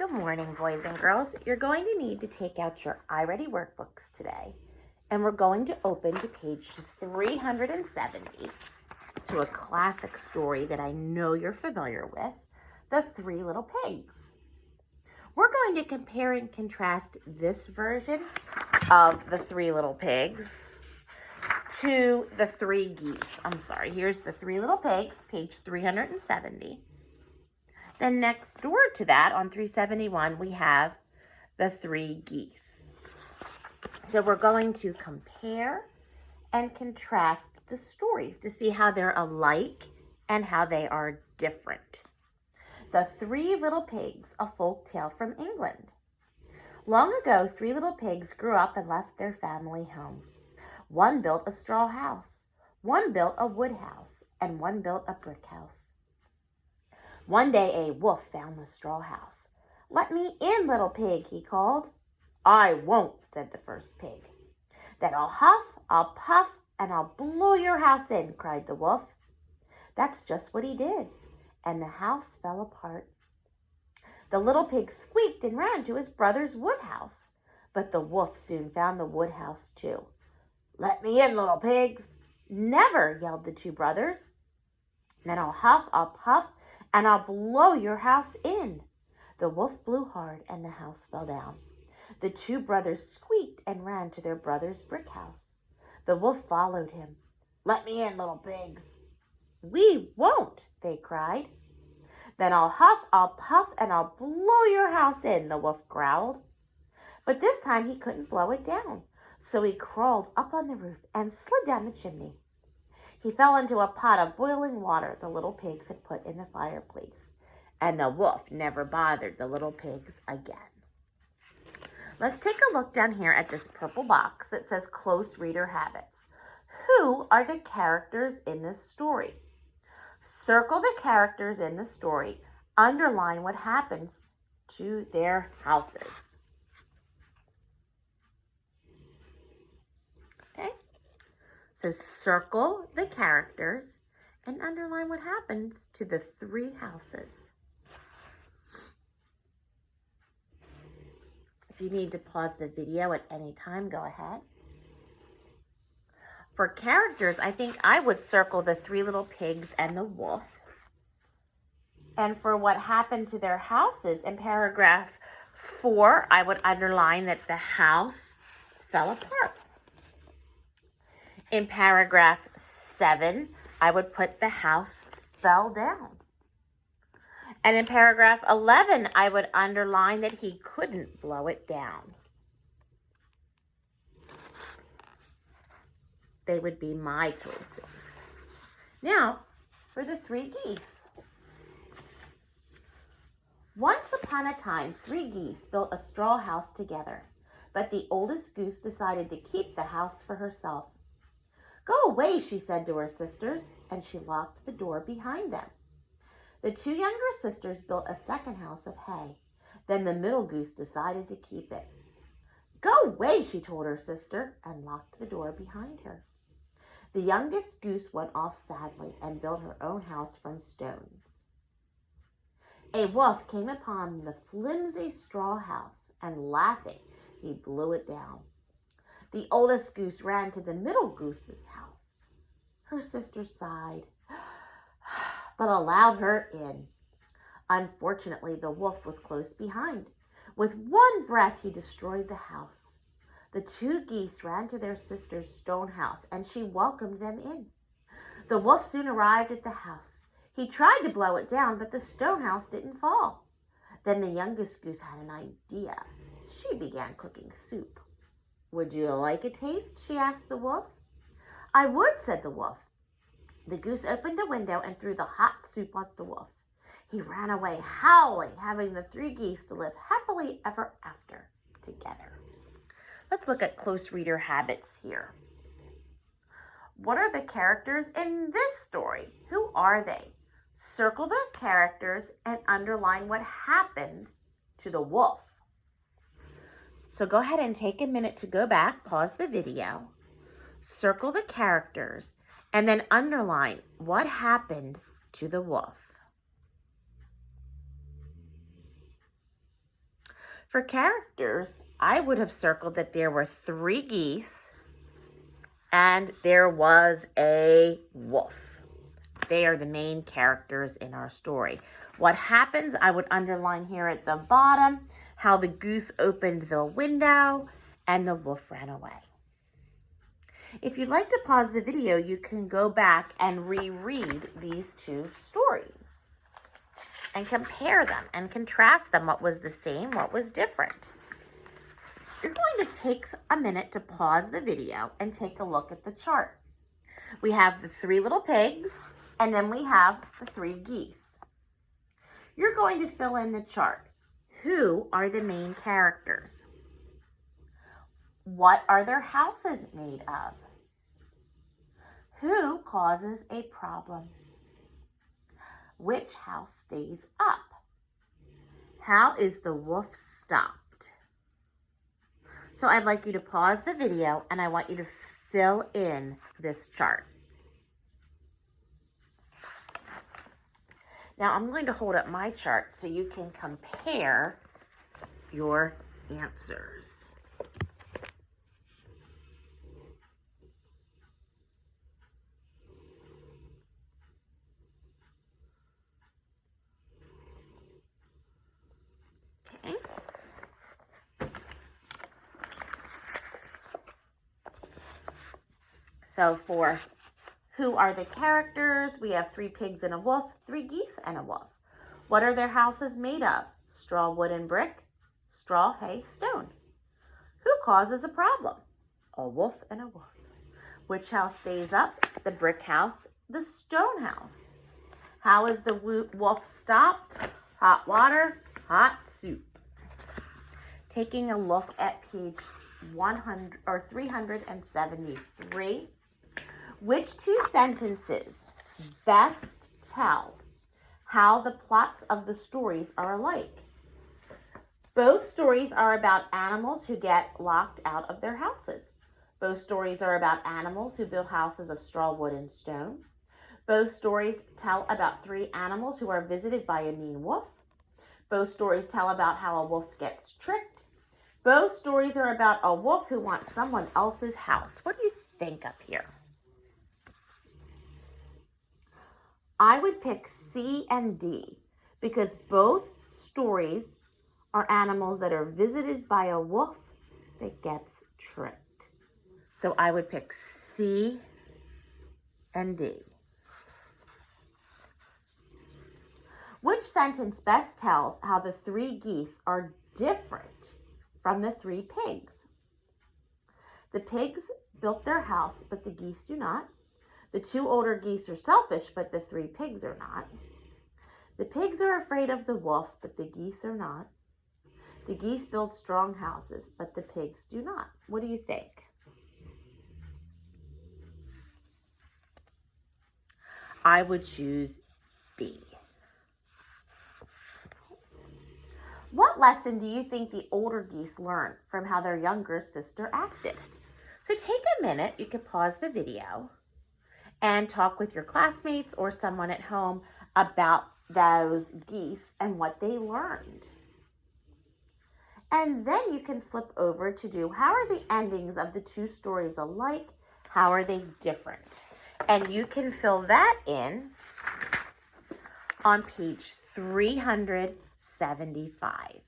Good morning, boys and girls. You're going to need to take out your iReady workbooks today, and we're going to open to page 370 to a classic story that I know you're familiar with, The Three Little Pigs. We're going to compare and contrast this version of The Three Little Pigs to The Three Geese. Here's The Three Little Pigs, page 370. Then next door to that, on 371, we have The Three Geese. So we're going to compare and contrast the stories to see how they're alike and how they are different. The Three Little Pigs, a folk tale from England. Long ago, three little pigs grew up and left their family home. One built a straw house, one built a wood house, and one built a brick house. One day a wolf found the straw house. "Let me in, little pig," he called. "I won't," said the first pig. "Then I'll huff, I'll puff, and I'll blow your house in," cried the wolf. That's just what he did, and the house fell apart. The little pig squeaked and ran to his brother's wood house, but the wolf soon found the wood house too. "Let me in, little pigs." "Never," yelled the two brothers. "Then I'll huff, I'll puff, and I'll blow your house in." The wolf blew hard, and the house fell down. The two brothers squeaked and ran to their brother's brick house. The wolf followed him. "Let me in, little pigs." "We won't," they cried. "Then I'll huff, I'll puff, and I'll blow your house in," the wolf growled. But this time he couldn't blow it down, so he crawled up on the roof and slid down the chimney. He fell into a pot of boiling water the little pigs had put in the fireplace, and the wolf never bothered the little pigs again. Let's take a look down here at this purple box that says Close Reader Habits. Who are the characters in this story? Circle the characters in the story. Underline what happens to their houses. Okay? So circle the characters and underline what happens to the three houses. If you need to pause the video at any time, go ahead. For characters, I think I would circle the three little pigs and the wolf. And for what happened to their houses, in paragraph 4, I would underline that the house fell apart. In paragraph 7, I would put the house fell down. And in paragraph 11, I would underline that he couldn't blow it down. They would be my choices. Now, for the three geese. Once upon a time, three geese built a straw house together, but the oldest goose decided to keep the house for herself. "Go away," she said to her sisters, and she locked the door behind them. The two younger sisters built a second house of hay. Then the middle goose decided to keep it. "Go away," she told her sister, and locked the door behind her. The youngest goose went off sadly and built her own house from stones. A wolf came upon the flimsy straw house, and laughing, he blew it down. The oldest goose ran to the middle goose's house. Her sister sighed, but allowed her in. Unfortunately, the wolf was close behind. With one breath, he destroyed the house. The two geese ran to their sister's stone house, and she welcomed them in. The wolf soon arrived at the house. He tried to blow it down, but the stone house didn't fall. Then the youngest goose had an idea. She began cooking soup. "Would you like a taste?" she asked the wolf. "I would," said the wolf. The goose opened a window and threw the hot soup on the wolf. He ran away howling, having the three geese to live happily ever after together. Let's look at close reader habits here. What are the characters in this story? Who are they? Circle the characters and underline what happened to the wolf. So go ahead and take a minute to go back, pause the video, circle the characters, and then underline what happened to the wolf. For characters, I would have circled that there were 3 geese and there was a wolf. They are the main characters in our story. What happens, I would underline here at the bottom, how the goose opened the window and the wolf ran away. If you'd like to pause the video, you can go back and reread these 2 stories and compare them and contrast them. What was the same, what was different? You're going to take a minute to pause the video and take a look at the chart. We have the 3 little pigs, and then we have the 3 geese. You're going to fill in the chart. Who are the main characters? What are their houses made of? Who causes a problem? Which house stays up? How is the wolf stopped? So I'd like you to pause the video and I want you to fill in this chart. Now I'm going to hold up my chart so you can compare your answers. Okay. So for who are the characters, we have 3 pigs and a wolf, 3 geese and a wolf. What are their houses made of? Straw, wood, and brick, straw, hay, stone. Who causes a problem? A wolf and a wolf. Which house stays up? The brick house, the stone house. How is the wolf stopped? Hot water, hot soup. Taking a look at page 373. Which 2 sentences best tell how the plots of the stories are alike? Both stories are about animals who get locked out of their houses. Both stories are about animals who build houses of straw, wood, and stone. Both stories tell about 3 animals who are visited by a mean wolf. Both stories tell about how a wolf gets tricked. Both stories are about a wolf who wants someone else's house. What do you think up here? I would pick C and D because both stories are animals that are visited by a wolf that gets tricked. So I would pick C and D. Which sentence best tells how the 3 geese are different from the 3 pigs? The pigs built their house, but the geese do not. The 2 older geese are selfish, but the 3 pigs are not. The pigs are afraid of the wolf, but the geese are not. The geese build strong houses, but the pigs do not. What do you think? I would choose B. What lesson do you think the older geese learned from how their younger sister acted? So take a minute, you can pause the video and talk with your classmates or someone at home about those geese and what they learned. And then you can flip over to do, how are the endings of the 2 stories alike? How are they different? And you can fill that in on page 375.